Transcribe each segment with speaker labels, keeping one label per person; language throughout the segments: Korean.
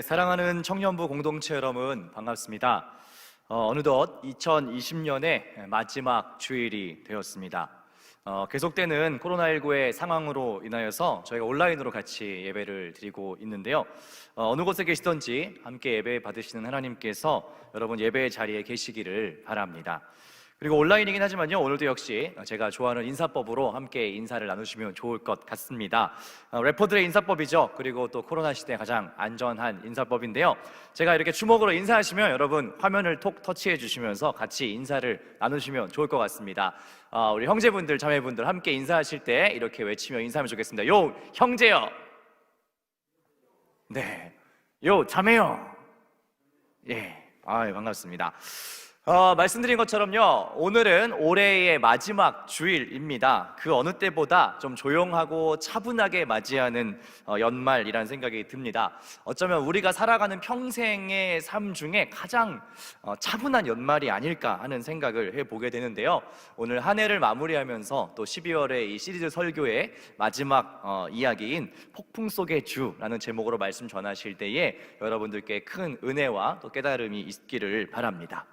Speaker 1: 사랑하는 청년부 공동체 여러분 반갑습니다. 어느덧 2020년의 마지막 주일이 되었습니다. 계속되는 코로나19의 상황으로 인하여서 저희가 온라인으로 같이 예배를 드리고 있는데요. 어느 곳에 계시던지 함께 예배 받으시는 하나님께서 여러분 예배의 자리에 계시기를 바랍니다. 그리고 온라인이긴 하지만요, 오늘도 역시 제가 좋아하는 인사법으로 함께 인사를 나누시면 좋을 것 같습니다. 래퍼들의 인사법이죠. 그리고 또 코로나 시대에 가장 안전한 인사법인데요, 제가 이렇게 주먹으로 인사하시면 여러분 화면을 톡 터치해 주시면서 같이 인사를 나누시면 좋을 것 같습니다. 우리 형제분들, 자매분들 함께 인사하실 때 이렇게 외치며 인사하면 좋겠습니다. 요 형제요. 네. 요 자매요. 예. 반갑습니다. 말씀드린 것처럼요, 오늘은 올해의 마지막 주일입니다. 그 어느 때보다 좀 조용하고 차분하게 맞이하는 연말이라는 생각이 듭니다. 어쩌면 우리가 살아가는 평생의 삶 중에 가장 차분한 연말이 아닐까 하는 생각을 해보게 되는데요, 오늘 한 해를 마무리하면서 또 12월의 이 시리즈 설교의 마지막 이야기인 폭풍 속의 주라는 제목으로 말씀 전하실 때에 여러분들께 큰 은혜와 또 깨달음이 있기를 바랍니다.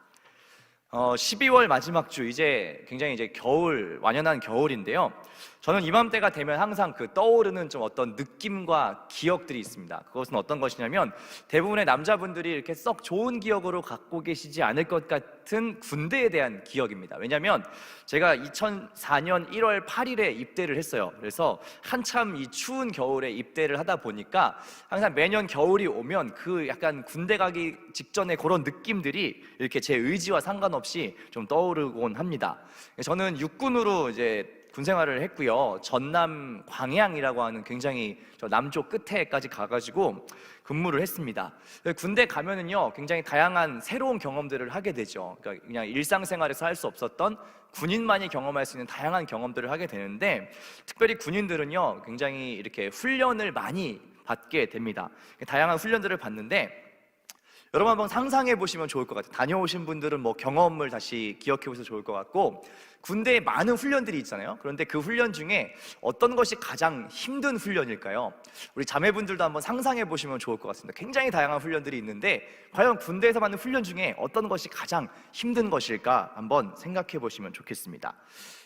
Speaker 1: 12월 마지막 주, 이제 굉장히 겨울, 완연한 겨울인데요, 저는 이맘때가 되면 항상 떠오르는 좀 어떤 느낌과 기억들이 있습니다. 그것은 어떤 것이냐면, 대부분의 남자분들이 이렇게 썩 좋은 기억으로 갖고 계시지 않을 것 같은 군대에 대한 기억입니다. 왜냐하면 제가 2004년 1월 8일에 입대를 했어요. 그래서 한참 이 추운 겨울에 입대를 하다 보니까 항상 매년 겨울이 오면 그 약간 군대 가기 직전에 그런 느낌들이 이렇게 제 의지와 상관없이 좀 떠오르곤 합니다. 저는 육군으로 이제 군 생활을 했고요, 전남 광양이라고 하는 굉장히 저 남쪽 끝에까지 가가지고 근무를 했습니다. 군대 가면은요, 굉장히 다양한 새로운 경험들을 하게 되죠. 그러니까 그냥 일상생활에서 할 수 없었던 군인만이 경험할 수 있는 다양한 경험들을 하게 되는데, 특별히 군인들은요, 굉장히 이렇게 훈련을 많이 받게 됩니다. 다양한 훈련들을 받는데, 여러분 한번 상상해 보시면 좋을 것 같아요. 다녀오신 분들은 뭐 경험을 다시 기억해 보셔서 좋을 것 같고, 군대에 많은 훈련들이 있잖아요. 그런데 그 훈련 중에 어떤 것이 가장 힘든 훈련일까요? 우리 자매분들도 한번 상상해 보시면 좋을 것 같습니다. 굉장히 다양한 훈련들이 있는데 과연 군대에서 받는 훈련 중에 어떤 것이 가장 힘든 것일까 한번 생각해 보시면 좋겠습니다.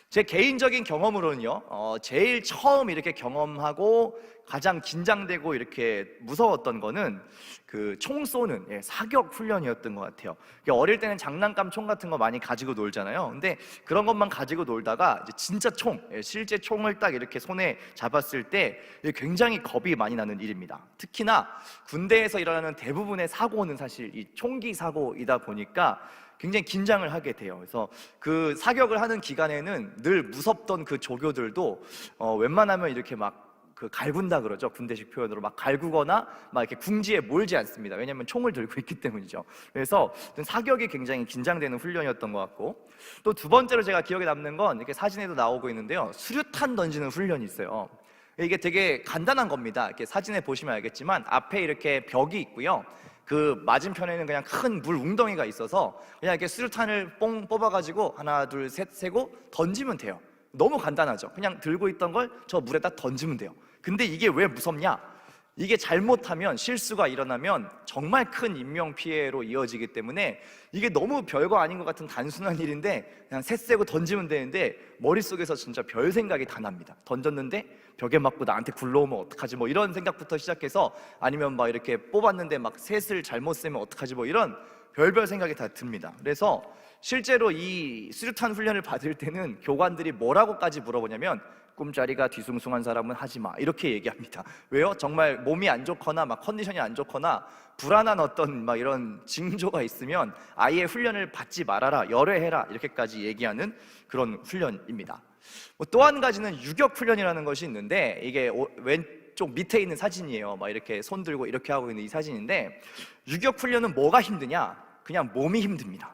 Speaker 1: 제 개인적인 경험으로는요, 제일 처음 이렇게 경험하고 가장 긴장되고 이렇게 무서웠던 거는 그 총 쏘는 사격 훈련이었던 것 같아요. 어릴 때는 장난감 총 같은 거 많이 가지고 놀잖아요. 근데 그런 것만 가지고 놀다가 이제 진짜 총, 실제 총을 딱 이렇게 손에 잡았을 때 굉장히 겁이 많이 나는 일입니다. 특히나 군대에서 일어나는 대부분의 사고는 사실 이 총기 사고이다 보니까 굉장히 긴장을 하게 돼요. 그래서 그 사격을 하는 기간에는 늘 무섭던 그 조교들도 웬만하면 이렇게 막 갈군다 그러죠. 군대식 표현으로 막 갈구거나 막 이렇게 궁지에 몰지 않습니다. 왜냐하면 총을 들고 있기 때문이죠. 그래서 사격이 굉장히 긴장되는 훈련이었던 것 같고, 또 두 번째로 제가 기억에 남는 건 이렇게 사진에도 나오고 있는데요, 수류탄 던지는 훈련이 있어요. 이게 되게 간단한 겁니다. 이렇게 사진에 보시면 알겠지만 앞에 이렇게 벽이 있고요, 그 맞은편에는 그냥 큰 물 웅덩이가 있어서 그냥 이렇게 수류탄을 뽕 뽑아가지고 하나 둘 셋 세고 던지면 돼요. 너무 간단하죠. 그냥 들고 있던 걸 저 물에다 던지면 돼요. 근데 이게 왜 무섭냐? 이게 잘못하면, 실수가 일어나면 정말 큰 인명피해로 이어지기 때문에 이게 너무 별거 아닌 것 같은 단순한 일인데 그냥 셋 세고 던지면 되는데 머릿속에서 진짜 별 생각이 다 납니다. 던졌는데 벽에 맞고 나한테 굴러오면 어떡하지, 뭐 이런 생각부터 시작해서, 아니면 막 이렇게 뽑았는데 막 셋을 잘못 세면 어떡하지, 뭐 이런 별별 생각이 다 듭니다. 그래서 실제로 이 수류탄 훈련을 받을 때는 교관들이 뭐라고까지 물어보냐면, 꿈자리가 뒤숭숭한 사람은 하지 마, 이렇게 얘기합니다. 왜요? 정말 몸이 안 좋거나 막 컨디션이 안 좋거나 불안한 어떤 막 이런 징조가 있으면 아예 훈련을 받지 말아라, 열외해라, 이렇게까지 얘기하는 그런 훈련입니다. 또 한 가지는 유격 훈련이라는 것이 있는데, 이게 왼쪽 밑에 있는 사진이에요. 막 이렇게 손 들고 이렇게 하고 있는 이 사진인데, 유격 훈련은 뭐가 힘드냐? 그냥 몸이 힘듭니다.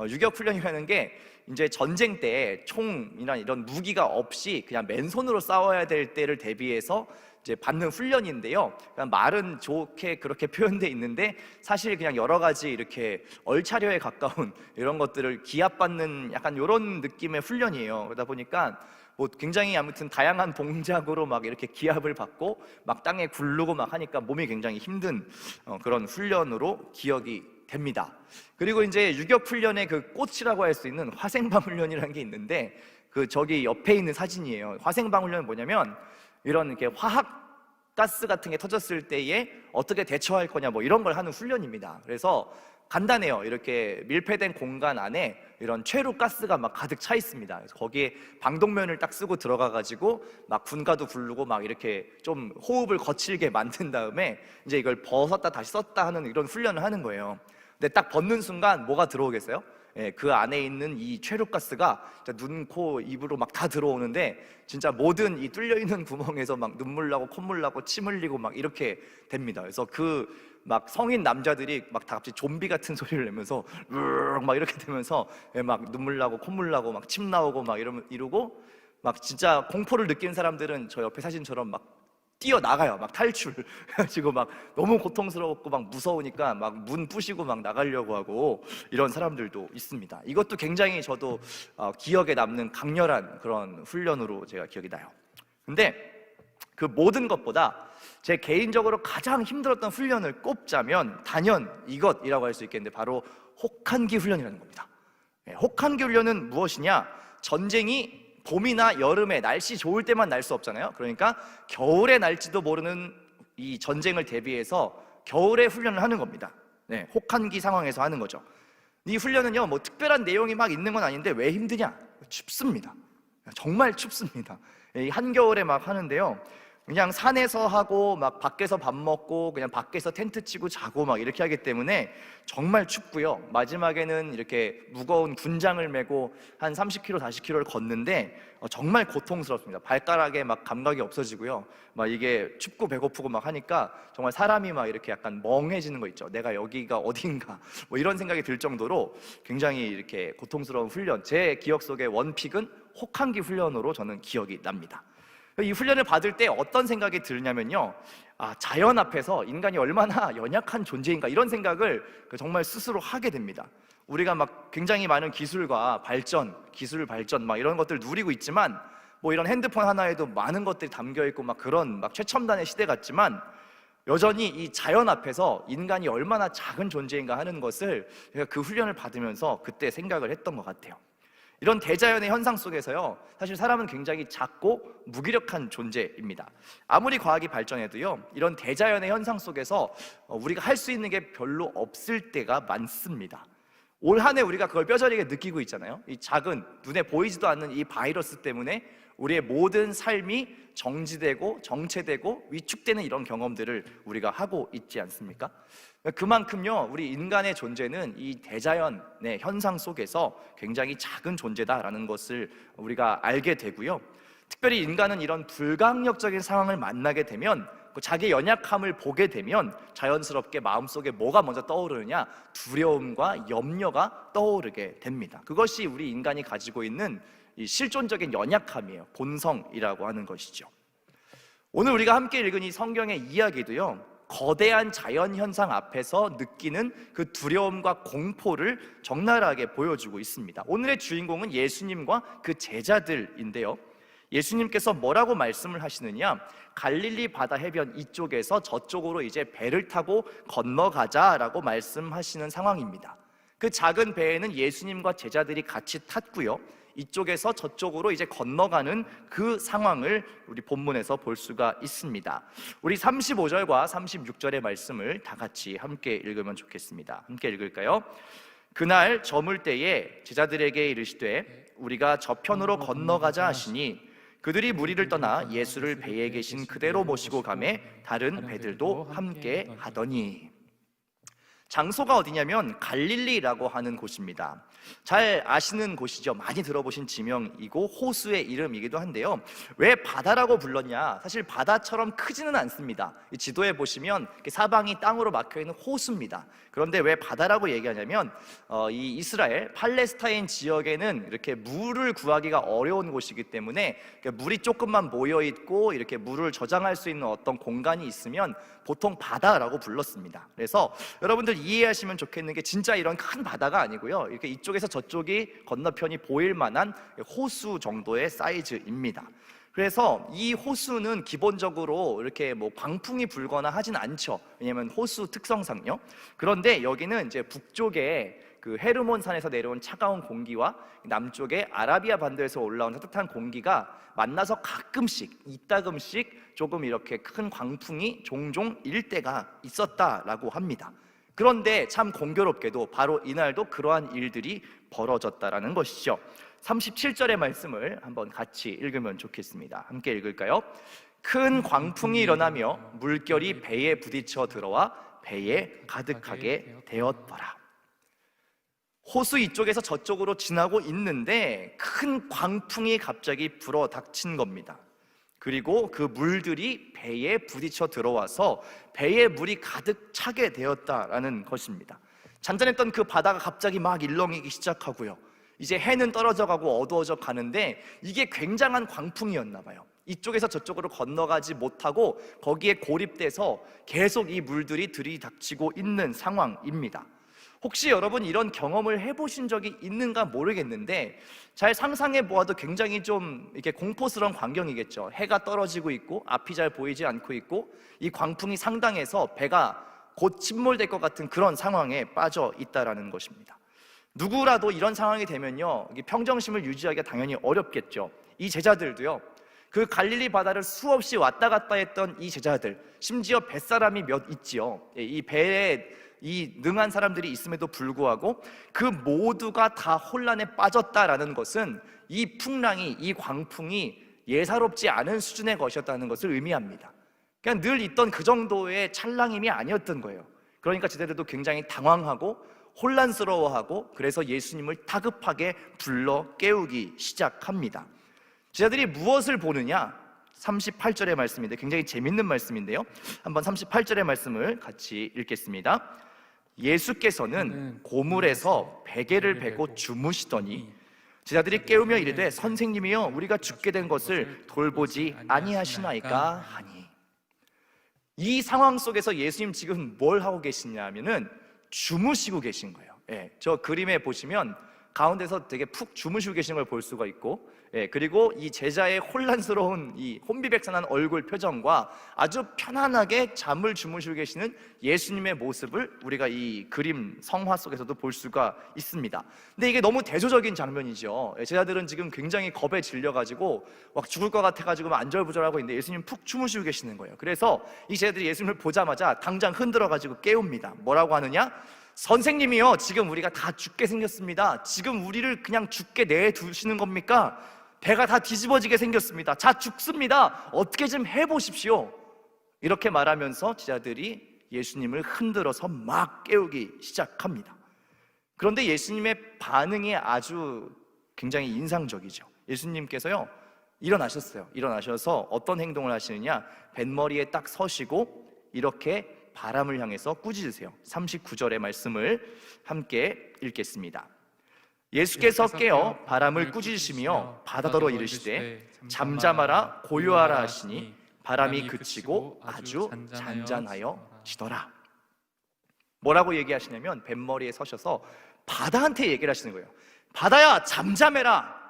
Speaker 1: 유격 훈련이라는 게 이제 전쟁 때 총이나 이런 무기가 없이 그냥 맨손으로 싸워야 될 때를 대비해서 이제 받는 훈련인데요, 그냥 말은 좋게 그렇게 표현돼 있는데 사실 그냥 여러 가지 이렇게 얼차려에 가까운 이런 것들을 기합받는 약간 이런 느낌의 훈련이에요. 그러다 보니까 뭐 굉장히 아무튼 다양한 동작으로 막 이렇게 기압을 받고 막 땅에 굴르고 막 하니까 몸이 굉장히 힘든 그런 훈련으로 기억이 됩니다. 그리고 이제 유격 훈련의 그 꽃이라고 할 수 있는 화생방 훈련이라는 게 있는데, 그 저기 옆에 있는 사진이에요. 화생방 훈련은 뭐냐면 이런 이렇게 화학 가스 같은 게 터졌을 때에 어떻게 대처할 거냐 뭐 이런 걸 하는 훈련입니다. 그래서 간단해요. 이렇게 밀폐된 공간 안에 이런 최루 가스가 막 가득 차 있습니다. 그래서 거기에 방독면을 딱 쓰고 들어가 가지고 막 군가도 부르고 막 이렇게 좀 호흡을 거칠게 만든 다음에 이제 이걸 벗었다 다시 썼다 하는 이런 훈련을 하는 거예요. 근데 딱 벗는 순간 뭐가 들어오겠어요? 예, 그 안에 있는 이 최루가스가 눈, 코, 입으로 막 다 들어오는데 진짜 모든 이 뚫려 있는 구멍에서 막 눈물 나고 콧물 나고 침 흘리고 막 이렇게 됩니다. 그래서 그 막 성인 남자들이 막 다 갑자기 좀비 같은 소리를 내면서 막 이렇게 되면서 막 눈물 나고 콧물 나고 막 침 나오고 막 이러고 막 진짜 공포를 느끼는 사람들은 저 옆에 사진처럼 막 뛰어나가요. 막 탈출 해가지고 막 너무 고통스럽고 막 무서우니까 막 문 부시고 막 나가려고 하고 이런 사람들도 있습니다. 이것도 굉장히 저도 기억에 남는 강렬한 그런 훈련으로 제가 기억이 나요. 근데 그 모든 것보다 제 개인적으로 가장 힘들었던 훈련을 꼽자면 단연 이것이라고 할 수 있겠는데, 바로 혹한기 훈련이라는 겁니다. 혹한기 훈련은 무엇이냐? 전쟁이 봄이나 여름에 날씨 좋을 때만 날 수 없잖아요. 그러니까 겨울에 날지도 모르는 이 전쟁을 대비해서 겨울에 훈련을 하는 겁니다. 혹한기 상황에서 하는 거죠. 이 훈련은요, 뭐 특별한 내용이 막 있는 건 아닌데 왜 힘드냐? 춥습니다. 정말 춥습니다. 이 한겨울에 막 하는데요, 그냥 산에서 하고 막 밖에서 밥 먹고 그냥 밖에서 텐트 치고 자고 막 이렇게 하기 때문에 정말 춥고요. 마지막에는 이렇게 무거운 군장을 메고 한 30km, 40km를 걷는데 정말 고통스럽습니다. 발가락에 막 감각이 없어지고요. 막 이게 춥고 배고프고 막 하니까 정말 사람이 막 이렇게 약간 멍해지는 거 있죠. 내가 여기가 어딘가 뭐 이런 생각이 들 정도로 굉장히 이렇게 고통스러운 훈련, 제 기억 속의 원픽은 혹한기 훈련으로 저는 기억이 납니다. 이 훈련을 받을 때 어떤 생각이 들냐면요, 자연 앞에서 인간이 얼마나 연약한 존재인가 이런 생각을 정말 스스로 하게 됩니다. 우리가 막 굉장히 많은 기술과 발전, 기술 발전 막 이런 것들 누리고 있지만 뭐 이런 핸드폰 하나에도 많은 것들이 담겨 있고 막 그런 막 최첨단의 시대 같지만 여전히 이 자연 앞에서 인간이 얼마나 작은 존재인가 하는 것을 제가 그 훈련을 받으면서 그때 생각을 했던 것 같아요. 이런 대자연의 현상 속에서요, 사실 사람은 굉장히 작고 무기력한 존재입니다. 아무리 과학이 발전해도요, 이런 대자연의 현상 속에서 우리가 할 수 있는 게 별로 없을 때가 많습니다. 올 한 해 우리가 그걸 뼈저리게 느끼고 있잖아요. 이 작은 눈에 보이지도 않는 이 바이러스 때문에 우리의 모든 삶이 정지되고 정체되고 위축되는 이런 경험들을 우리가 하고 있지 않습니까? 그만큼요, 우리 인간의 존재는 이 대자연의 현상 속에서 굉장히 작은 존재다라는 것을 우리가 알게 되고요. 특별히 인간은 이런 불강력적인 상황을 만나게 되면, 자기 연약함을 보게 되면 자연스럽게 마음속에 뭐가 먼저 떠오르느냐? 두려움과 염려가 떠오르게 됩니다. 그것이 우리 인간이 가지고 있는 이 실존적인 연약함이에요. 본성이라고 하는 것이죠. 오늘 우리가 함께 읽은 이 성경의 이야기도요, 거대한 자연 현상 앞에서 느끼는 그 두려움과 공포를 적나라하게 보여주고 있습니다. 오늘의 주인공은 예수님과 그 제자들인데요, 예수님께서 뭐라고 말씀을 하시느냐? 갈릴리 바다 해변 이쪽에서 저쪽으로 이제 배를 타고 건너가자라고 말씀하시는 상황입니다. 그 작은 배에는 예수님과 제자들이 같이 탔고요, 이쪽에서 저쪽으로 이제 건너가는 그 상황을 우리 본문에서 볼 수가 있습니다. 우리 35절과 36절의 말씀을 다 같이 함께 읽으면 좋겠습니다. 함께 읽을까요? 그날 저물 때에 제자들에게 이르시되 우리가 저편으로 건너가자 하시니 그들이 무리를 떠나 예수를 배에 계신 그대로 모시고 가매 다른 배들도 함께 하더니. 장소가 어디냐면 갈릴리라고 하는 곳입니다. 잘 아시는 곳이죠. 많이 들어보신 지명이고 호수의 이름이기도 한데요, 왜 바다라고 불렀냐? 사실 바다처럼 크지는 않습니다. 이 지도에 보시면 사방이 땅으로 막혀있는 호수입니다. 그런데 왜 바다라고 얘기하냐면 이 이스라엘 팔레스타인 지역에는 이렇게 물을 구하기가 어려운 곳이기 때문에 물이 조금만 모여있고 이렇게 물을 저장할 수 있는 어떤 공간이 있으면 보통 바다라고 불렀습니다. 그래서 여러분들 여러분들 이해하시면 좋겠는 게 진짜 이런 큰 바다가 아니고요, 이렇게 이쪽에서 저쪽이 건너편이 보일 만한 호수 정도의 사이즈입니다. 그래서 이 호수는 기본적으로 이렇게 뭐 광풍이 불거나 하진 않죠. 왜냐면 호수 특성상요. 그런데 여기는 이제 북쪽에 그 헤르몬 산에서 내려온 차가운 공기와 남쪽의 아라비아 반도에서 올라온 따뜻한 공기가 만나서 가끔씩 이따금씩 조금 이렇게 큰 광풍이 종종 일 때가 있었다라고 합니다. 그런데 참 공교롭게도 바로 이날도 그러한 일들이 벌어졌다라는 것이죠. 37절의 말씀을 한번 같이 읽으면 좋겠습니다. 함께 읽을까요? 큰 광풍이 일어나며 물결이 배에 부딪혀 들어와 배에 가득하게 되었더라. 호수 이쪽에서 저쪽으로 지나고 있는데 큰 광풍이 갑자기 불어 닥친 겁니다. 그리고 그 물들이 배에 부딪혀 들어와서 배에 물이 가득 차게 되었다라는 것입니다. 잔잔했던 그 바다가 갑자기 막 일렁이기 시작하고요, 이제 해는 떨어져 가고 어두워져 가는데 이게 굉장한 광풍이었나 봐요. 이쪽에서 저쪽으로 건너가지 못하고 거기에 고립돼서 계속 이 물들이 들이닥치고 있는 상황입니다. 혹시 여러분 이런 경험을 해보신 적이 있는가 모르겠는데, 잘 상상해 보아도 굉장히 좀 이렇게 공포스러운 광경이겠죠. 해가 떨어지고 있고 앞이 잘 보이지 않고 있고 이 광풍이 상당해서 배가 곧 침몰될 것 같은 그런 상황에 빠져 있다라는 것입니다. 누구라도 이런 상황이 되면요, 평정심을 유지하기가 당연히 어렵겠죠. 이 제자들도요, 그 갈릴리 바다를 수없이 왔다 갔다 했던 이 제자들, 심지어 뱃사람이 몇 있지요. 이 배에 이 능한 사람들이 있음에도 불구하고 그 모두가 다 혼란에 빠졌다라는 것은 이 풍랑이, 이 광풍이 예사롭지 않은 수준의 것이었다는 것을 의미합니다. 그냥 늘 있던 그 정도의 찰랑임이 아니었던 거예요. 그러니까 제자들도 굉장히 당황하고 혼란스러워하고, 그래서 예수님을 다급하게 불러 깨우기 시작합니다. 제자들이 무엇을 보느냐? 38절의 말씀인데 굉장히 재밌는 말씀인데요, 한번 38절의 말씀을 같이 읽겠습니다. 예수께서는 고물에서 베개를 베고 주무시더니 제자들이 깨우며 이르되 선생님이여 우리가 죽게 된 것을 돌보지 아니하시나이까 하니. 이 상황 속에서 예수님 지금 뭘 하고 계시냐 하면은 주무시고 계신 거예요. 저 그림에 보시면 가운데서 되게 푹 주무시고 계신 걸 볼 수가 있고, 그리고 이 제자의 혼란스러운 이 혼비백산한 얼굴 표정과 아주 편안하게 잠을 주무시고 계시는 예수님의 모습을 우리가 이 그림 성화 속에서도 볼 수가 있습니다. 근데 이게 너무 대조적인 장면이죠. 제자들은 지금 굉장히 겁에 질려가지고 막 죽을 것 같아가지고 안절부절하고 있는데 예수님 푹 주무시고 계시는 거예요. 그래서 이 제자들이 예수님을 보자마자 당장 흔들어가지고 깨웁니다. 뭐라고 하느냐? 선생님이요, 지금 우리가 다 죽게 생겼습니다. 지금 우리를 그냥 죽게 내두시는 겁니까? 배가 다 뒤집어지게 생겼습니다. 자, 죽습니다. 어떻게 좀 해보십시오. 이렇게 말하면서 제자들이 예수님을 흔들어서 막 깨우기 시작합니다. 그런데 예수님의 반응이 아주 굉장히 인상적이죠. 예수님께서요, 일어나셨어요. 일어나셔서 어떤 행동을 하시느냐? 뱃머리에 딱 서시고 이렇게 바람을 향해서 꾸짖으세요. 39절의 말씀을 함께 읽겠습니다. 예수께서 깨어 바람을 꾸짖으시며 바다더러 이르시되 잠잠하라 고요하라 하시니 바람이 그치고 아주 잔잔하여지더라. 뭐라고 얘기하시냐면 뱃머리에 서셔서 바다한테 얘기를 하시는 거예요. 바다야, 잠잠해라.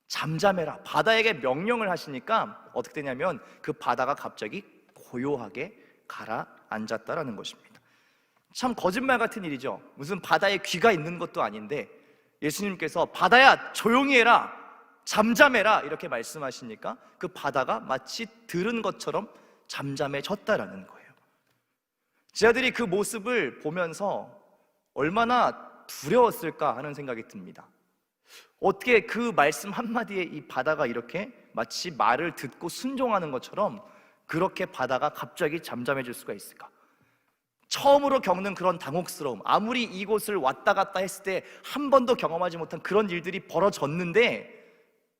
Speaker 1: 잠잠해라. 바다에게 명령을 하시니까 어떻게 되냐면 그 바다가 갑자기 고요하게 가라앉았다라는 것입니다. 참 거짓말 같은 일이죠. 무슨 바다에 귀가 있는 것도 아닌데 예수님께서 바다야 조용히 해라, 잠잠해라 이렇게 말씀하시니까 그 바다가 마치 들은 것처럼 잠잠해졌다라는 거예요. 제자들이 그 모습을 보면서 얼마나 두려웠을까 하는 생각이 듭니다. 어떻게 그 말씀 한마디에 이 바다가 이렇게 마치 말을 듣고 순종하는 것처럼 그렇게 바다가 갑자기 잠잠해질 수가 있을까? 처음으로 겪는 그런 당혹스러움, 아무리 이곳을 왔다 갔다 했을 때 한 번도 경험하지 못한 그런 일들이 벌어졌는데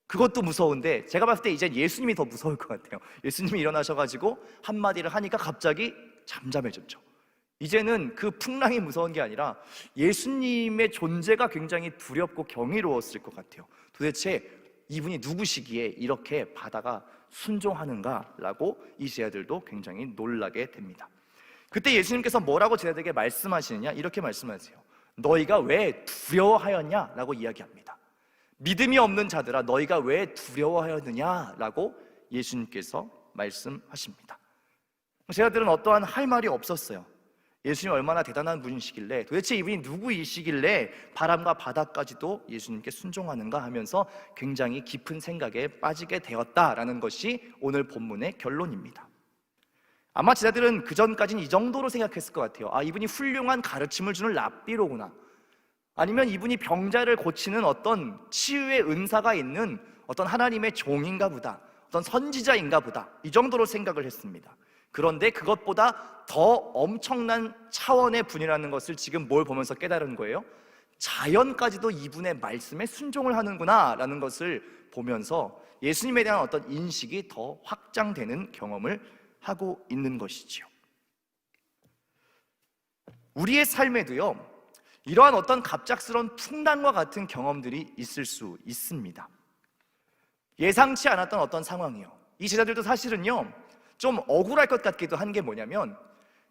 Speaker 1: 그것도 무서운데 제가 봤을 때 이제 예수님이 더 무서울 것 같아요. 예수님이 일어나셔가지고 한마디를 하니까 갑자기 잠잠해졌죠. 이제는 그 풍랑이 무서운 게 아니라 예수님의 존재가 굉장히 두렵고 경이로웠을 것 같아요. 도대체 이분이 누구시기에 이렇게 바다가 순종하는가라고 이 제자들도 굉장히 놀라게 됩니다. 그때 예수님께서 뭐라고 제자들에게 말씀하시느냐? 이렇게 말씀하세요. 너희가 왜 두려워하였냐? 라고 이야기합니다. 믿음이 없는 자들아, 너희가 왜 두려워하였느냐? 라고 예수님께서 말씀하십니다. 제자들은 어떠한 할 말이 없었어요. 예수님이 얼마나 대단한 분이시길래, 도대체 이분이 누구이시길래 바람과 바다까지도 예수님께 순종하는가 하면서 굉장히 깊은 생각에 빠지게 되었다라는 것이 오늘 본문의 결론입니다. 아마 제자들은 그전까지는 이 정도로 생각했을 것 같아요. 이분이 훌륭한 가르침을 주는 랍비로구나, 아니면 이분이 병자를 고치는 어떤 치유의 은사가 있는 어떤 하나님의 종인가 보다, 어떤 선지자인가 보다, 이 정도로 생각을 했습니다. 그런데 그것보다 더 엄청난 차원의 분이라는 것을 지금 뭘 보면서 깨달은 거예요? 자연까지도 이분의 말씀에 순종을 하는구나 라는 것을 보면서 예수님에 대한 어떤 인식이 더 확장되는 경험을 하고 있는 것이지요. 우리의 삶에도요, 이러한 어떤 갑작스러운 풍랑과 같은 경험들이 있을 수 있습니다. 예상치 않았던 어떤 상황이요. 이 제자들도 사실은요, 좀 억울할 것 같기도 한 게 뭐냐면,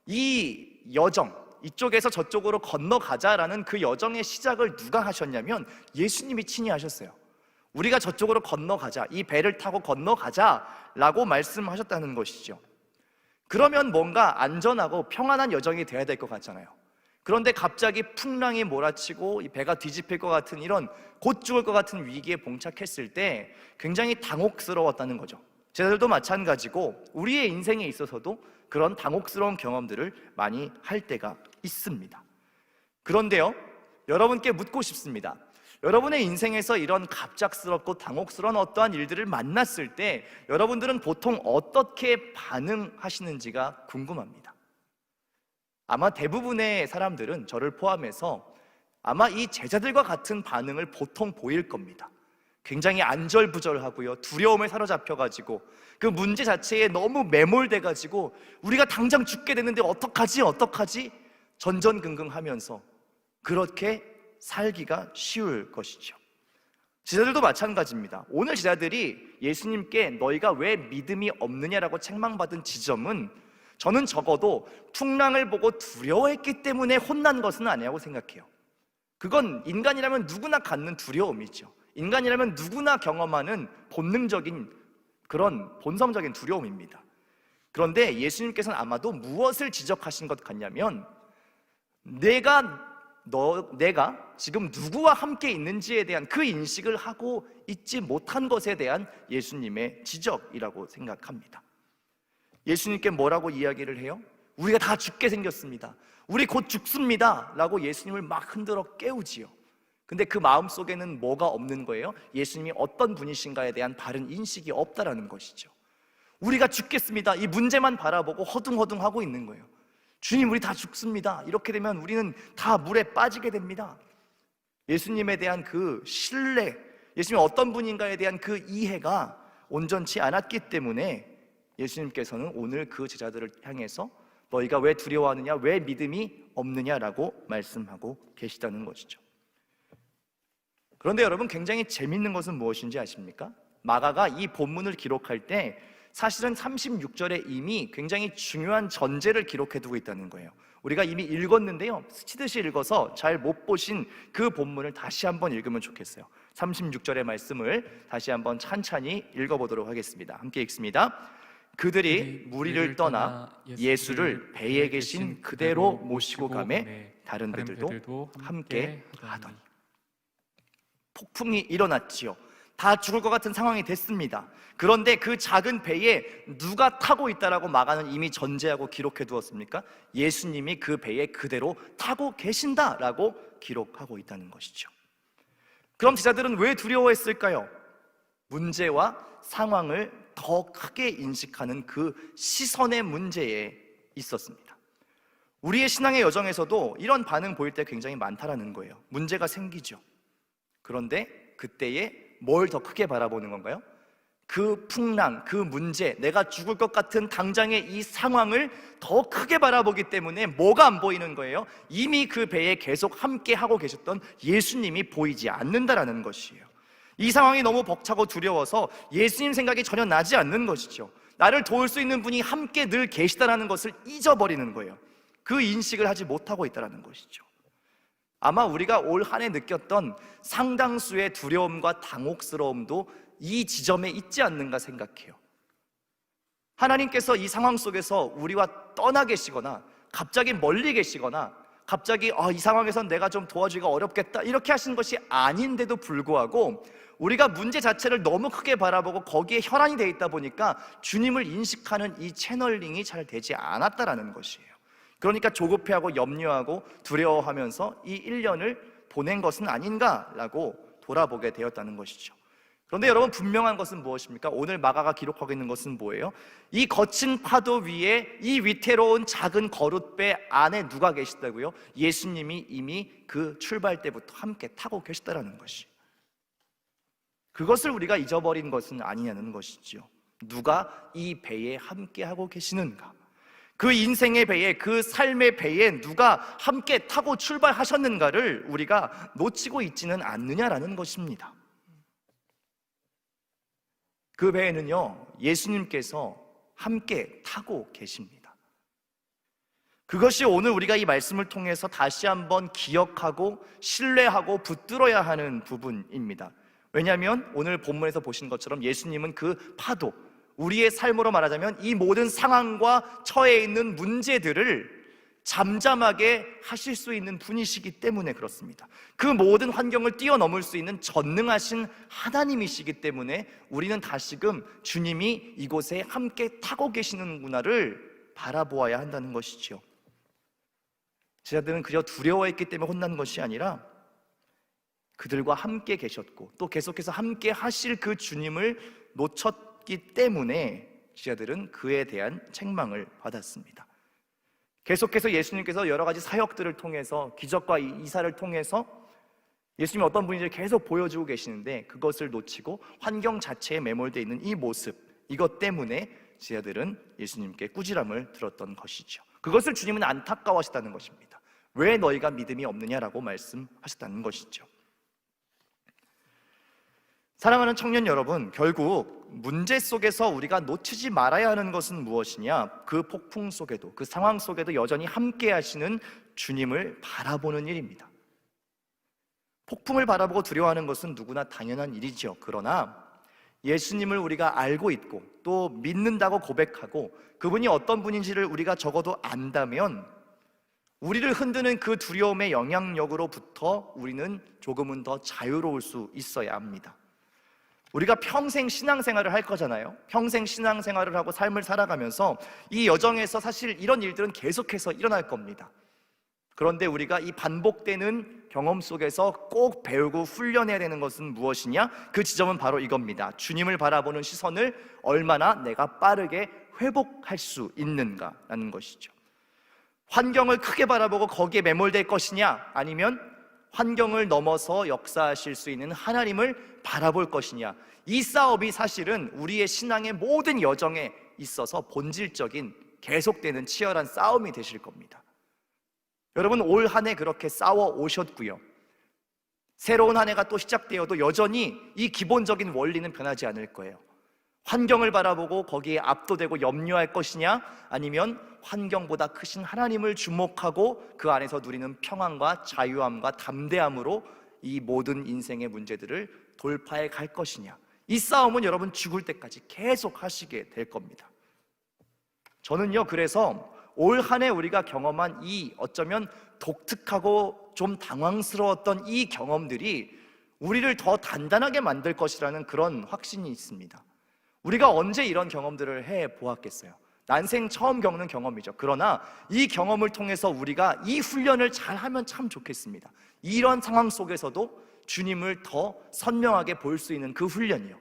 Speaker 1: 이 여정, 이쪽에서 저쪽으로 건너가자라는 그 여정의 시작을 누가 하셨냐면 예수님이 친히 하셨어요. 우리가 저쪽으로 건너가자, 이 배를 타고 건너가자라고 말씀하셨다는 것이죠. 그러면 뭔가 안전하고 평안한 여정이 돼야 될 것 같잖아요. 그런데 갑자기 풍랑이 몰아치고 이 배가 뒤집힐 것 같은, 이런 곧 죽을 것 같은 위기에 봉착했을 때 굉장히 당혹스러웠다는 거죠. 제자들도 마찬가지고 우리의 인생에 있어서도 그런 당혹스러운 경험들을 많이 할 때가 있습니다. 그런데요, 여러분께 묻고 싶습니다. 여러분의 인생에서 이런 갑작스럽고 당혹스러운 어떠한 일들을 만났을 때 여러분들은 보통 어떻게 반응하시는지가 궁금합니다. 아마 대부분의 사람들은, 저를 포함해서 아마 이 제자들과 같은 반응을 보통 보일 겁니다. 굉장히 안절부절하고요, 두려움에 사로잡혀가지고 그 문제 자체에 너무 매몰돼가지고 우리가 당장 죽게 됐는데 어떡하지 전전긍긍하면서 그렇게 살기가 쉬울 것이죠. 제자들도 마찬가지입니다. 오늘 제자들이 예수님께 너희가 왜 믿음이 없느냐라고 책망받은 지점은, 저는 적어도 풍랑을 보고 두려워했기 때문에 혼난 것은 아니라고 생각해요. 그건 인간이라면 누구나 갖는 두려움이죠. 인간이라면 누구나 경험하는 본능적인 그런 본성적인 두려움입니다. 그런데 예수님께서는 아마도 무엇을 지적하신 것 같냐면, 내가 지금 누구와 함께 있는지에 대한 그 인식을 하고 있지 못한 것에 대한 예수님의 지적이라고 생각합니다. 예수님께 뭐라고 이야기를 해요? 우리가 다 죽게 생겼습니다. 우리 곧 죽습니다 라고 예수님을 막 흔들어 깨우지요. 근데 그 마음속에는 뭐가 없는 거예요? 예수님이 어떤 분이신가에 대한 바른 인식이 없다라는 것이죠. 우리가 죽겠습니다, 이 문제만 바라보고 허둥허둥하고 있는 거예요. 주님, 우리 다 죽습니다. 이렇게 되면 우리는 다 물에 빠지게 됩니다. 예수님에 대한 그 신뢰, 예수님이 어떤 분인가에 대한 그 이해가 온전치 않았기 때문에 예수님께서는 오늘 그 제자들을 향해서 너희가 왜 두려워하느냐, 왜 믿음이 없느냐라고 말씀하고 계시다는 것이죠. 그런데 여러분, 굉장히 재밌는 것은 무엇인지 아십니까? 마가가 이 본문을 기록할 때 사실은 36절에 이미 굉장히 중요한 전제를 기록해두고 있다는 거예요. 우리가 이미 읽었는데요, 스치듯이 읽어서 잘 못 보신 그 본문을 다시 한번 읽으면 좋겠어요. 36절의 말씀을 다시 한번 찬찬히 읽어보도록 하겠습니다. 함께 읽습니다. 그들이 무리를 떠나 예수를 배에 계신 그대로 모시고 가매 다른 배들도 함께 하더니. 폭풍이 일어났지요. 다 죽을 것 같은 상황이 됐습니다. 그런데 그 작은 배에 누가 타고 있다라고 마가는 이미 전제하고 기록해 두었습니까? 예수님이 그 배에 그대로 타고 계신다라고 기록하고 있다는 것이죠. 그럼 제자들은 왜 두려워했을까요? 문제와 상황을 더 크게 인식하는 그 시선의 문제에 있었습니다. 우리의 신앙의 여정에서도 이런 반응 보일 때 굉장히 많다라는 거예요. 문제가 생기죠. 그런데 그때에 뭘 더 크게 바라보는 건가요? 그 풍랑, 그 문제, 내가 죽을 것 같은 당장의 이 상황을 더 크게 바라보기 때문에 뭐가 안 보이는 거예요? 이미 그 배에 계속 함께 하고 계셨던 예수님이 보이지 않는다라는 것이에요. 이 상황이 너무 벅차고 두려워서 예수님 생각이 전혀 나지 않는 것이죠. 나를 도울 수 있는 분이 함께 늘 계시다라는 것을 잊어버리는 거예요. 그 인식을 하지 못하고 있다는 것이죠. 아마 우리가 올 한 해 느꼈던 상당수의 두려움과 당혹스러움도 이 지점에 있지 않는가 생각해요. 하나님께서 이 상황 속에서 우리와 떠나 계시거나 갑자기 멀리 계시거나 갑자기 이 상황에선 내가 좀 도와주기가 어렵겠다 이렇게 하신 것이 아닌데도 불구하고 우리가 문제 자체를 너무 크게 바라보고 거기에 혈안이 되어 있다 보니까 주님을 인식하는 이 채널링이 잘 되지 않았다라는 것이에요. 그러니까 조급해하고 염려하고 두려워하면서 이 1년을 보낸 것은 아닌가라고 돌아보게 되었다는 것이죠. 그런데 여러분, 분명한 것은 무엇입니까? 오늘 마가가 기록하고 있는 것은 뭐예요? 이 거친 파도 위에 이 위태로운 작은 거룻배 안에 누가 계시다고요? 예수님이 이미 그 출발 때부터 함께 타고 계시다라는 것이. 그것을 우리가 잊어버린 것은 아니냐는 것이죠. 누가 이 배에 함께 하고 계시는가? 그 인생의 배에, 그 삶의 배에 누가 함께 타고 출발하셨는가를 우리가 놓치고 있지는 않느냐라는 것입니다. 그 배에는요, 예수님께서 함께 타고 계십니다. 그것이 오늘 우리가 이 말씀을 통해서 다시 한번 기억하고 신뢰하고 붙들어야 하는 부분입니다. 왜냐하면 오늘 본문에서 보신 것처럼 예수님은 그 파도, 우리의 삶으로 말하자면 이 모든 상황과 처해 있는 문제들을 잠잠하게 하실 수 있는 분이시기 때문에 그렇습니다. 그 모든 환경을 뛰어넘을 수 있는 전능하신 하나님이시기 때문에 우리는 다시금 주님이 이곳에 함께 타고 계시는구나를 바라보아야 한다는 것이죠. 제자들은 그저 두려워했기 때문에 혼난 것이 아니라 그들과 함께 계셨고 또 계속해서 함께 하실 그 주님을 놓쳤기 때문에 제자들은 그에 대한 책망을 받았습니다. 계속해서 예수님께서 여러 가지 사역들을 통해서 기적과 이사를 통해서 예수님이 어떤 분인지를 계속 보여주고 계시는데 그것을 놓치고 환경 자체에 매몰되어 있는 이 모습, 이것 때문에 제자들은 예수님께 꾸지람을 들었던 것이죠. 그것을 주님은 안타까워하셨다는 것입니다. 왜 너희가 믿음이 없느냐라고 말씀하셨다는 것이죠. 사랑하는 청년 여러분, 결국 문제 속에서 우리가 놓치지 말아야 하는 것은 무엇이냐? 그 폭풍 속에도, 그 상황 속에도 여전히 함께 하시는 주님을 바라보는 일입니다. 폭풍을 바라보고 두려워하는 것은 누구나 당연한 일이죠. 그러나 예수님을 우리가 알고 있고 또 믿는다고 고백하고 그분이 어떤 분인지를 우리가 적어도 안다면 우리를 흔드는 그 두려움의 영향력으로부터 우리는 조금은 더 자유로울 수 있어야 합니다. 우리가 평생 신앙생활을 할 거잖아요. 평생 신앙생활을 하고 삶을 살아가면서 이 여정에서 사실 이런 일들은 계속해서 일어날 겁니다. 그런데 우리가 이 반복되는 경험 속에서 꼭 배우고 훈련해야 되는 것은 무엇이냐? 그 지점은 바로 이겁니다. 주님을 바라보는 시선을 얼마나 내가 빠르게 회복할 수 있는가라는 것이죠. 환경을 크게 바라보고 거기에 매몰될 것이냐, 아니면 환경을 넘어서 역사하실 수 있는 하나님을 바라볼 것이냐, 이 싸움이 사실은 우리의 신앙의 모든 여정에 있어서 본질적인 계속되는 치열한 싸움이 되실 겁니다. 여러분, 올 한 해 그렇게 싸워 오셨고요. 새로운 한 해가 또 시작되어도 여전히 이 기본적인 원리는 변하지 않을 거예요. 환경을 바라보고 거기에 압도되고 염려할 것이냐, 아니면 환경보다 크신 하나님을 주목하고 그 안에서 누리는 평안과 자유함과 담대함으로 이 모든 인생의 문제들을 돌파해 갈 것이냐, 이 싸움은 여러분 죽을 때까지 계속 하시게 될 겁니다. 저는요, 그래서 올 한 해 우리가 경험한 이 어쩌면 독특하고 좀 당황스러웠던 이 경험들이 우리를 더 단단하게 만들 것이라는 그런 확신이 있습니다. 우리가 언제 이런 경험들을 해 보았겠어요? 난생 처음 겪는 경험이죠. 그러나 이 경험을 통해서 우리가 이 훈련을 잘하면 참 좋겠습니다. 이런 상황 속에서도 주님을 더 선명하게 볼 수 있는 그 훈련이요.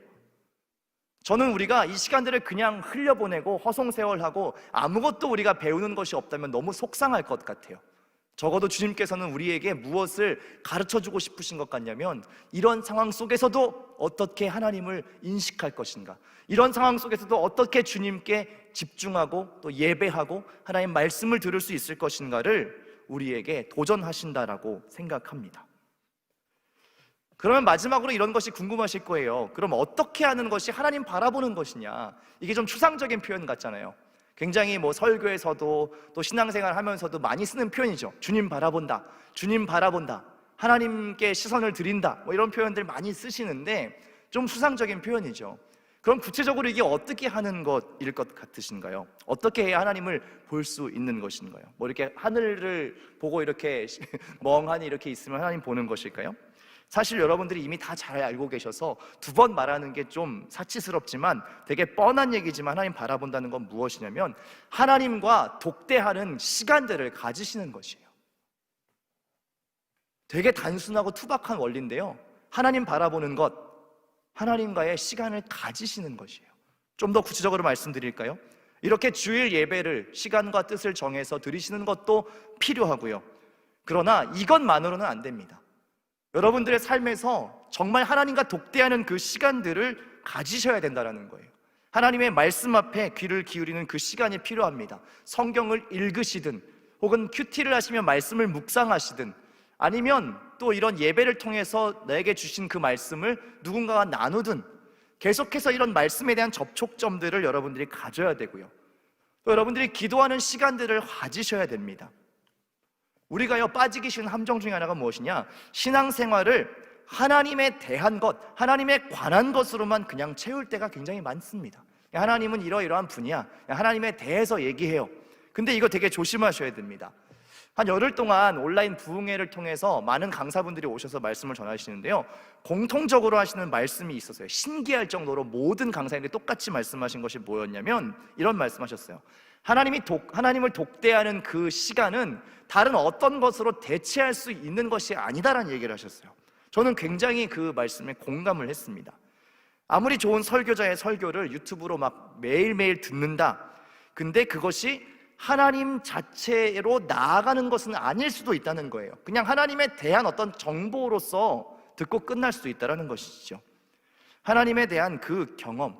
Speaker 1: 저는 우리가 이 시간들을 그냥 흘려보내고 허송세월하고 아무것도 우리가 배우는 것이 없다면 너무 속상할 것 같아요. 적어도 주님께서는 우리에게 무엇을 가르쳐주고 싶으신 것 같냐면, 이런 상황 속에서도 어떻게 하나님을 인식할 것인가, 이런 상황 속에서도 어떻게 주님께 집중하고 또 예배하고 하나님 말씀을 들을 수 있을 것인가를 우리에게 도전하신다라고 생각합니다. 그러면 마지막으로 이런 것이 궁금하실 거예요. 그럼 어떻게 하는 것이 하나님 바라보는 것이냐? 이게 좀 추상적인 표현 같잖아요. 굉장히 뭐 설교에서도 또 신앙생활 하면서도 많이 쓰는 표현이죠. 주님 바라본다, 주님 바라본다, 하나님께 시선을 드린다, 뭐 이런 표현들 많이 쓰시는데 좀 수상적인 표현이죠. 그럼 구체적으로 이게 어떻게 하는 것일 것 같으신가요? 어떻게 해야 하나님을 볼 수 있는 것인가요? 뭐 이렇게 하늘을 보고 이렇게 멍하니 이렇게 있으면 하나님 보는 것일까요? 사실 여러분들이 이미 다 잘 알고 계셔서 두 번 말하는 게 좀 사치스럽지만 되게 뻔한 얘기지만 하나님 바라본다는 건 무엇이냐면 하나님과 독대하는 시간들을 가지시는 것이에요. 되게 단순하고 투박한 원리인데요, 하나님 바라보는 것, 하나님과의 시간을 가지시는 것이에요. 좀 더 구체적으로 말씀드릴까요? 이렇게 주일 예배를 시간과 뜻을 정해서 드리시는 것도 필요하고요, 그러나 이것만으로는 안 됩니다. 여러분들의 삶에서 정말 하나님과 독대하는 그 시간들을 가지셔야 된다는 거예요. 하나님의 말씀 앞에 귀를 기울이는 그 시간이 필요합니다. 성경을 읽으시든 혹은 큐티를 하시며 말씀을 묵상하시든 아니면 또 이런 예배를 통해서 내게 주신 그 말씀을 누군가와 나누든 계속해서 이런 말씀에 대한 접촉점들을 여러분들이 가져야 되고요, 또 여러분들이 기도하는 시간들을 가지셔야 됩니다. 우리가요 빠지기 쉬운 함정 중에 하나가 무엇이냐, 신앙생활을 하나님에 대한 것, 하나님에 관한 것으로만 그냥 채울 때가 굉장히 많습니다. 하나님은 이러이러한 분이야, 하나님에 대해서 얘기해요. 근데 이거 되게 조심하셔야 됩니다. 한 열흘 동안 온라인 부흥회를 통해서 많은 강사분들이 오셔서 말씀을 전하시는데요, 공통적으로 하시는 말씀이 있었어요. 신기할 정도로 모든 강사님들이 똑같이 말씀하신 것이 뭐였냐면 이런 말씀하셨어요. 하나님을 독대하는 그 시간은 다른 어떤 것으로 대체할 수 있는 것이 아니다라는 얘기를 하셨어요. 저는 굉장히 그 말씀에 공감을 했습니다. 아무리 좋은 설교자의 설교를 유튜브로 막 매일매일 듣는다, 근데 그것이 하나님 자체로 나아가는 것은 아닐 수도 있다는 거예요. 그냥 하나님에 대한 어떤 정보로서 듣고 끝날 수도 있다는 것이죠. 하나님에 대한 그 경험,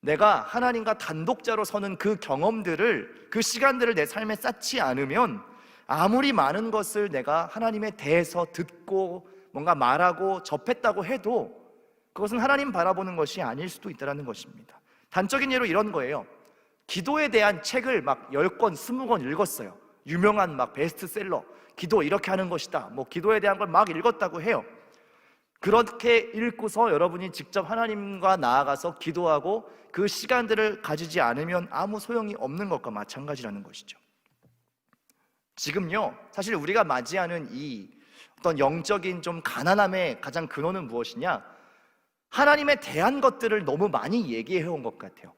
Speaker 1: 내가 하나님과 단독자로 서는 그 경험들을, 그 시간들을 내 삶에 쌓지 않으면 아무리 많은 것을 내가 하나님에 대해서 듣고 뭔가 말하고 접했다고 해도 그것은 하나님 바라보는 것이 아닐 수도 있다는 것입니다. 단적인 예로 이런 거예요. 기도에 대한 책을 막 10권, 20권 읽었어요. 유명한 막 베스트셀러, 기도 이렇게 하는 것이다, 뭐 기도에 대한 걸 막 읽었다고 해요. 그렇게 읽고서 여러분이 직접 하나님과 나아가서 기도하고 그 시간들을 가지지 않으면 아무 소용이 없는 것과 마찬가지라는 것이죠. 지금요, 사실 우리가 맞이하는 이 어떤 영적인 좀 가난함의 가장 근원은 무엇이냐, 하나님에 대한 것들을 너무 많이 얘기해온 것 같아요.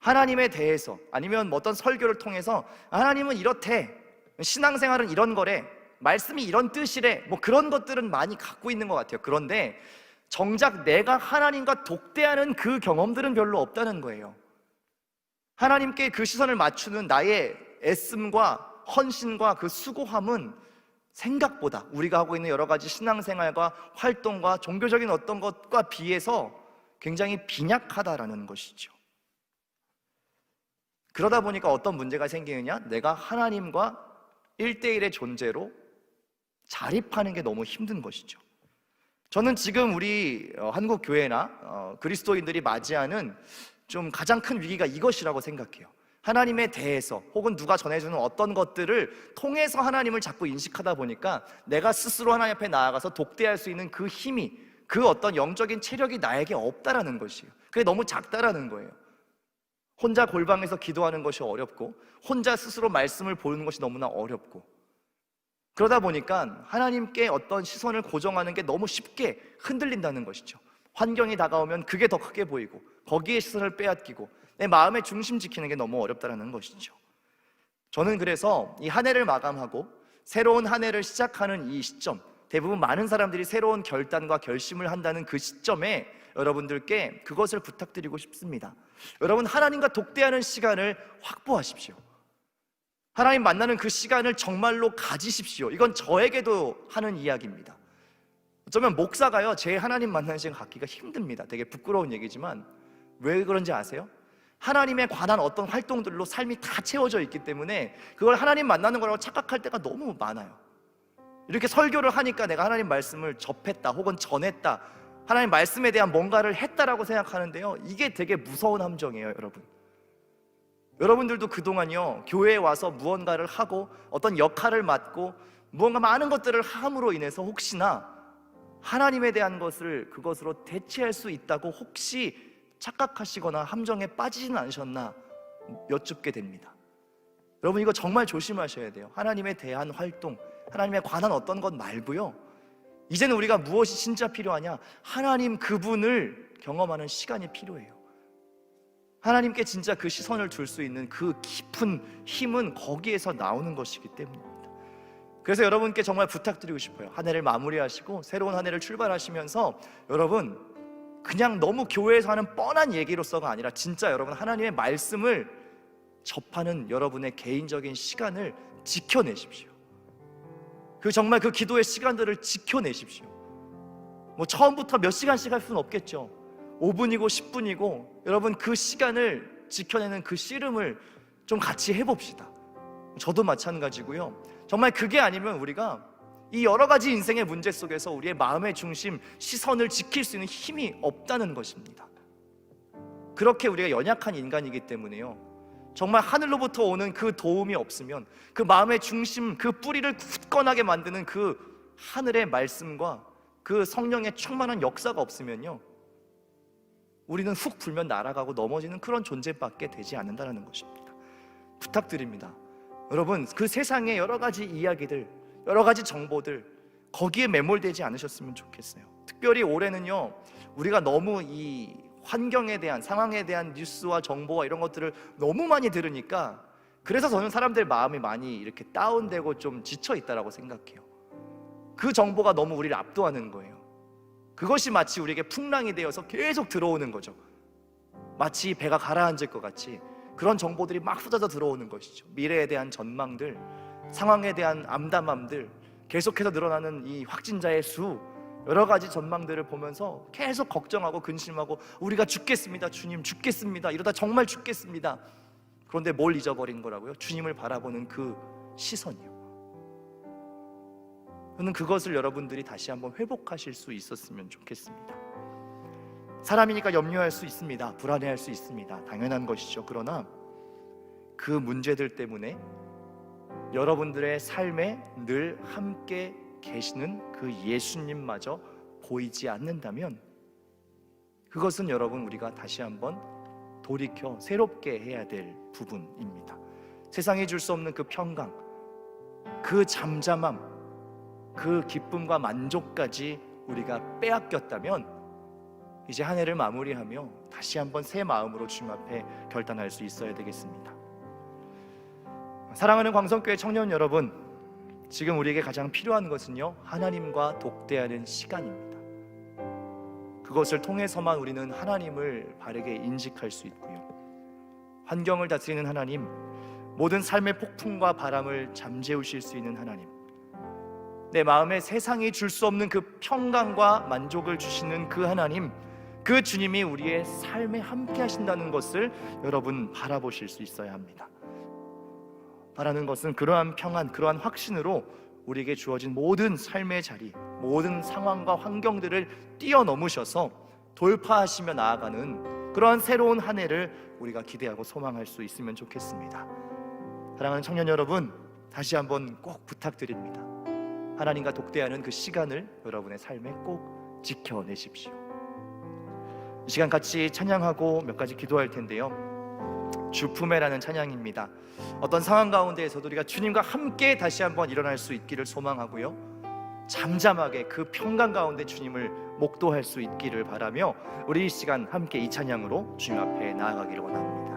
Speaker 1: 하나님에 대해서, 아니면 뭐 어떤 설교를 통해서 하나님은 이렇대, 신앙생활은 이런 거래, 말씀이 이런 뜻이래, 뭐 그런 것들은 많이 갖고 있는 것 같아요. 그런데 정작 내가 하나님과 독대하는 그 경험들은 별로 없다는 거예요. 하나님께 그 시선을 맞추는 나의 애씀과 헌신과 그 수고함은 생각보다 우리가 하고 있는 여러 가지 신앙생활과 활동과 종교적인 어떤 것과 비해서 굉장히 빈약하다라는 것이죠. 그러다 보니까 어떤 문제가 생기느냐, 내가 하나님과 1대1의 존재로 자립하는 게 너무 힘든 것이죠. 저는 지금 우리 한국 교회나 그리스도인들이 맞이하는 좀 가장 큰 위기가 이것이라고 생각해요. 하나님에 대해서 혹은 누가 전해주는 어떤 것들을 통해서 하나님을 자꾸 인식하다 보니까 내가 스스로 하나님 앞에 나아가서 독대할 수 있는 그 힘이, 그 어떤 영적인 체력이 나에게 없다라는 것이에요. 그게 너무 작다라는 거예요. 혼자 골방에서 기도하는 것이 어렵고 혼자 스스로 말씀을 보는 것이 너무나 어렵고, 그러다 보니까 하나님께 어떤 시선을 고정하는 게 너무 쉽게 흔들린다는 것이죠. 환경이 다가오면 그게 더 크게 보이고 거기에 시선을 빼앗기고 내 마음의 중심 지키는 게 너무 어렵다는 것이죠. 저는 그래서 이 한 해를 마감하고 새로운 한 해를 시작하는 이 시점, 대부분 많은 사람들이 새로운 결단과 결심을 한다는 그 시점에 여러분들께 그것을 부탁드리고 싶습니다. 여러분, 하나님과 독대하는 시간을 확보하십시오. 하나님 만나는 그 시간을 정말로 가지십시오. 이건 저에게도 하는 이야기입니다. 어쩌면 목사가요, 제 하나님 만나는 시간 갖기가 힘듭니다. 되게 부끄러운 얘기지만 왜 그런지 아세요? 하나님에 관한 어떤 활동들로 삶이 다 채워져 있기 때문에 그걸 하나님 만나는 거라고 착각할 때가 너무 많아요. 이렇게 설교를 하니까 내가 하나님 말씀을 접했다 혹은 전했다, 하나님 말씀에 대한 뭔가를 했다라고 생각하는데요, 이게 되게 무서운 함정이에요, 여러분. 여러분들도 그동안요 교회에 와서 무언가를 하고 어떤 역할을 맡고 무언가 많은 것들을 함으로 인해서 혹시나 하나님에 대한 그것으로 대체할 수 있다고 혹시 착각하시거나 함정에 빠지진 않으셨나 여쭙게 됩니다. 여러분, 이거 정말 조심하셔야 돼요. 하나님에 대한 활동, 하나님에 관한 어떤 것 말고요, 이제는 우리가 무엇이 진짜 필요하냐? 하나님 그분을 경험하는 시간이 필요해요. 하나님께 진짜 그 시선을 둘 수 있는 그 깊은 힘은 거기에서 나오는 것이기 때문입니다. 그래서 여러분께 정말 부탁드리고 싶어요. 한 해를 마무리하시고 새로운 한 해를 출발하시면서 여러분, 그냥 너무 교회에서 하는 뻔한 얘기로서가 아니라 진짜 여러분 하나님의 말씀을 접하는 여러분의 개인적인 시간을 지켜내십시오. 정말 그 기도의 시간들을 지켜내십시오. 뭐 처음부터 몇 시간씩 할 수는 없겠죠. 5분이고 10분이고 여러분 그 시간을 지켜내는 그 씨름을 좀 같이 해봅시다. 저도 마찬가지고요. 정말 그게 아니면 우리가 이 여러 가지 인생의 문제 속에서 우리의 마음의 중심, 시선을 지킬 수 있는 힘이 없다는 것입니다. 그렇게 우리가 연약한 인간이기 때문에요, 정말 하늘로부터 오는 그 도움이 없으면, 그 마음의 중심, 그 뿌리를 굳건하게 만드는 그 하늘의 말씀과 그 성령의 충만한 역사가 없으면요, 우리는 훅 불면 날아가고 넘어지는 그런 존재밖에 되지 않는다는 것입니다. 부탁드립니다. 여러분, 그 세상의 여러 가지 이야기들, 여러 가지 정보들, 거기에 매몰되지 않으셨으면 좋겠어요. 특별히 올해는요, 우리가 너무 이 환경에 대한, 상황에 대한 뉴스와 정보와 이런 것들을 너무 많이 들으니까, 그래서 저는 사람들 마음이 많이 이렇게 다운되고 좀 지쳐 있다라고 생각해요. 그 정보가 너무 우리를 압도하는 거예요. 그것이 마치 우리에게 풍랑이 되어서 계속 들어오는 거죠. 마치 배가 가라앉을 것 같이 그런 정보들이 막 쏟아져 들어오는 것이죠. 미래에 대한 전망들, 상황에 대한 암담함들, 계속해서 늘어나는 이 확진자의 수, 여러 가지 전망들을 보면서 계속 걱정하고 근심하고, 우리가 죽겠습니다, 주님 죽겠습니다, 이러다 정말 죽겠습니다. 그런데 뭘 잊어버린 거라고요? 주님을 바라보는 그 시선이요. 저는 그것을 여러분들이 다시 한번 회복하실 수 있었으면 좋겠습니다. 사람이니까 염려할 수 있습니다. 불안해할 수 있습니다. 당연한 것이죠. 그러나 그 문제들 때문에 여러분들의 삶에 늘 함께 계시는 그 예수님마저 보이지 않는다면, 그것은 여러분 우리가 다시 한번 돌이켜 새롭게 해야 될 부분입니다. 세상이 줄 수 없는 그 평강, 그 잠잠함, 그 기쁨과 만족까지 우리가 빼앗겼다면, 이제 한 해를 마무리하며 다시 한번 새 마음으로 주님 앞에 결단할 수 있어야 되겠습니다. 사랑하는 광성교회 청년 여러분, 지금 우리에게 가장 필요한 것은요, 하나님과 독대하는 시간입니다. 그것을 통해서만 우리는 하나님을 바르게 인식할 수 있고요, 환경을 다스리는 하나님, 모든 삶의 폭풍과 바람을 잠재우실 수 있는 하나님, 내 마음에 세상이 줄 수 없는 그 평강과 만족을 주시는 그 하나님, 그 주님이 우리의 삶에 함께 하신다는 것을 여러분 바라보실 수 있어야 합니다. 바라는 것은 그러한 평안, 그러한 확신으로 우리에게 주어진 모든 삶의 자리, 모든 상황과 환경들을 뛰어넘으셔서 돌파하시며 나아가는 그러한 새로운 한 해를 우리가 기대하고 소망할 수 있으면 좋겠습니다. 사랑하는 청년 여러분, 다시 한번 꼭 부탁드립니다. 하나님과 독대하는 그 시간을 여러분의 삶에 꼭 지켜내십시오. 이 시간 같이 찬양하고 몇 가지 기도할 텐데요, 주품에라는 찬양입니다. 어떤 상황 가운데에서도 우리가 주님과 함께 다시 한번 일어날 수 있기를 소망하고요, 잠잠하게 그 평강 가운데 주님을 목도할 수 있기를 바라며, 우리 이 시간 함께 이 찬양으로 주님 앞에 나아가기를 원합니다.